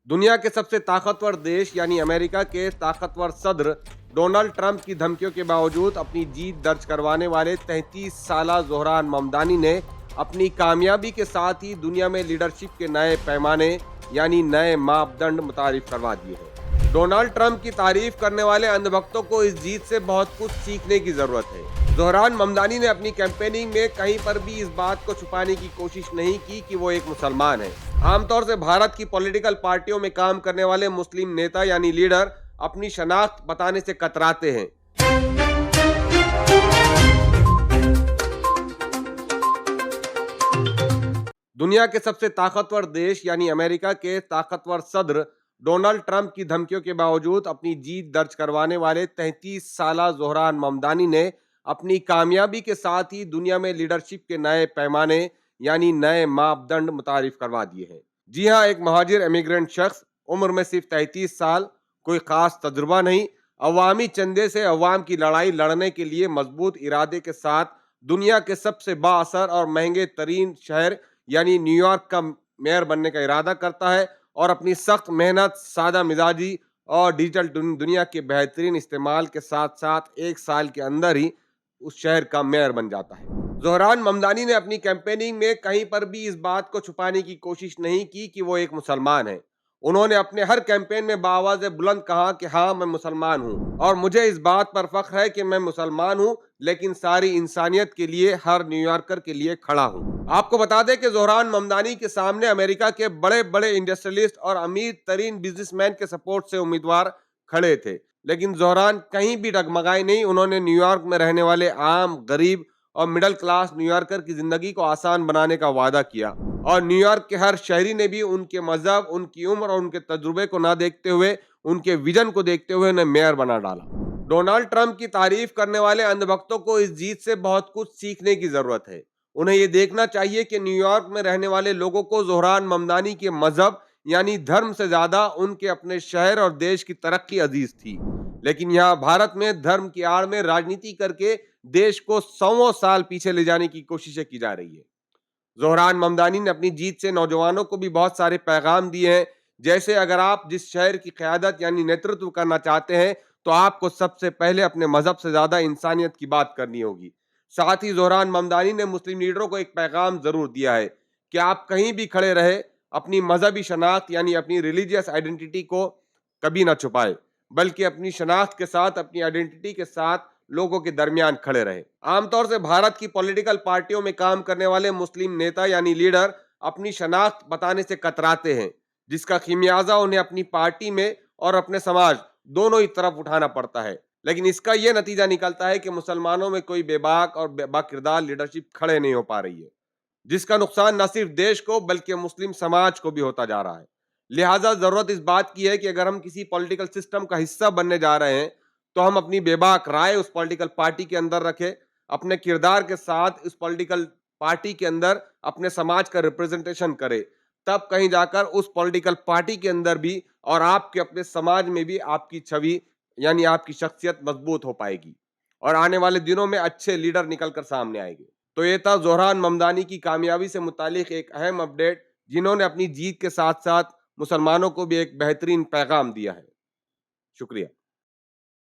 दुनिया के सबसे ताकतवर देश यानी अमेरिका के ताकतवर सदर डोनाल्ड ट्रंप की धमकियों के बावजूद अपनी जीत दर्ज करवाने वाले 33 साला ज़ोहरान ममदानी ने अपनी कामयाबी के साथ ही दुनिया में लीडरशिप के नए पैमाने यानी नए मापदंड मुतारिफ करवा दिए हैं। डोनाल्ड ट्रंप की तारीफ करने वाले अंधभक्तों को इस जीत से बहुत कुछ सीखने की जरूरत है। ज़ोहरान ममदानी ने अपनी कैंपेनिंग में कहीं पर भी इस बात को छुपाने की कोशिश नहीं की कि वो एक मुसलमान है। आमतौर से भारत की पॉलिटिकल पार्टियों में काम करने वाले मुस्लिम नेता यानी लीडर अपनी शनाख्त बताने से कतराते हैं। दुनिया के सबसे ताकतवर देश यानी अमेरिका के ताकतवर सदर डोनाल्ड ट्रंप की धमकियों के बावजूद अपनी जीत दर्ज करवाने वाले 33 साला ज़ोहरान ममदानी ने अपनी कामयाबी के साथ ही दुनिया में लीडरशिप के नए पैमाने यानी नए मापदंड मुतारिफ करवा दिए हैं। जी हाँ, एक महाजिर इमिग्रेंट शख्स, उम्र में सिर्फ 33 साल, कोई खास तजुर्बा नहीं, अवामी चंदे से अवाम की लड़ाई लड़ने के लिए मजबूत इरादे के साथ दुनिया के सबसे बाअसर और महंगे तरीन शहर यानी न्यूयॉर्क का मेयर बनने का इरादा करता है और अपनी सख्त मेहनत, सादा मिजाजी और डिजिटल दुनिया के बेहतरीन इस्तेमाल के साथ साथ एक साल के अंदर ही उस शहर का मेयर बन जाता है। ज़ोहरान ममदानी ने अपनी कैंपेनिंग में कहीं पर भी इस बात को छुपाने की कोशिश नहीं की कि वो एक मुसलमान है। उन्होंने अपने हर कैंपेन में बाआवाज़ बुलंद कहा कि हाँ, मैं मुसलमान हूँ और मुझे इस बात पर फख्र है कि मैं मुसलमान हूँ, लेकिन सारी इंसानियत के लिए, हर न्यूयॉर्कर के लिए खड़ा हूँ। आपको बता दें कि ज़ोहरान ममदानी के सामने अमेरिका के बड़े बड़े इंडस्ट्रियलिस्ट और अमीर तरीन बिजनेसमैन के सपोर्ट से उम्मीदवार खड़े थे, लेकिन ज़ोहरान कहीं भी डगमगाए नहीं। उन्होंने न्यूयॉर्क में रहने वाले आम, गरीब और मिडिल क्लास न्यूयॉर्कर की जिंदगी को आसान बनाने का वादा किया और न्यूयॉर्क के हर शहरी ने भी उनके मजहब, उनकी उम्र और उनके तजुर्बे को ना देखते हुए, उनके विजन को देखते हुए उन्हें मेयर बना डाला। डोनाल्ड ट्रंप की तारीफ करने वाले अंधभक्तों को इस जीत से बहुत कुछ सीखने की जरूरत है। उन्हें ये देखना चाहिए कि न्यूयॉर्क में रहने वाले लोगों को ज़ोहरान ममदानी के मजहब यानी धर्म से ज्यादा उनके अपने शहर और देश की तरक्की अजीज थी, लेकिन यहाँ भारत में धर्म की आड़ में राजनीति करके देश को 100 साल पीछे ले जाने की कोशिशें की जा रही है। ज़ोहरान ममदानी ने अपनी जीत से नौजवानों को भी बहुत सारे पैगाम दिए हैं, जैसे अगर आप जिस शहर की क़यादत यानी नेतृत्व करना चाहते हैं तो आपको सबसे पहले अपने मजहब से ज्यादा इंसानियत की बात करनी होगी। साथ ही ज़ोहरान ममदानी ने मुस्लिम लीडरों को एक पैगाम जरूर दिया है कि आप कहीं भी खड़े रहे, अपनी मजहबी शनाख्त यानी अपनी रिलीजियस आइडेंटिटी को कभी ना छुपाए, बल्कि अपनी शनाख्त के साथ, अपनी आइडेंटिटी के साथ लोगों के दरमियान खड़े रहे। आमतौर से भारत की पॉलिटिकल पार्टियों में काम करने वाले मुस्लिम नेता यानी लीडर अपनी शनाख्त बताने से कतराते हैं, जिसका खिमियाजा उन्हें अपनी पार्टी में और अपने समाज दोनों ही तरफ उठाना पड़ता है। लेकिन इसका यह नतीजा निकलता है कि मुसलमानों में कोई बेबाक और बाकिरदार लीडरशिप खड़े नहीं हो पा रही है, जिसका नुकसान न सिर्फ देश को बल्कि मुस्लिम समाज को भी होता जा रहा है। लिहाजा जरूरत इस बात की है कि अगर हम किसी पॉलिटिकल सिस्टम का हिस्सा बनने जा रहे हैं तो हम अपनी बेबाक राय उस पॉलिटिकल पार्टी के अंदर रखें, अपने किरदार के साथ उस पॉलिटिकल पार्टी के अंदर अपने समाज का रिप्रेजेंटेशन करें। तब कहीं जाकर उस पॉलिटिकल पार्टी के अंदर भी और आपके अपने समाज में भी आपकी छवि यानी आपकी शख्सियत मजबूत हो पाएगी और आने वाले दिनों में अच्छे लीडर निकलकर सामने आएंगे। तो ये था ज़ोहरान ममदानी की कामयाबी से मुतालिक एक अहम अपडेट, जिन्होंने अपनी जीत के साथ साथ मुसलमानों को भी एक बेहतरीन पैगाम दिया है। शुक्रिया।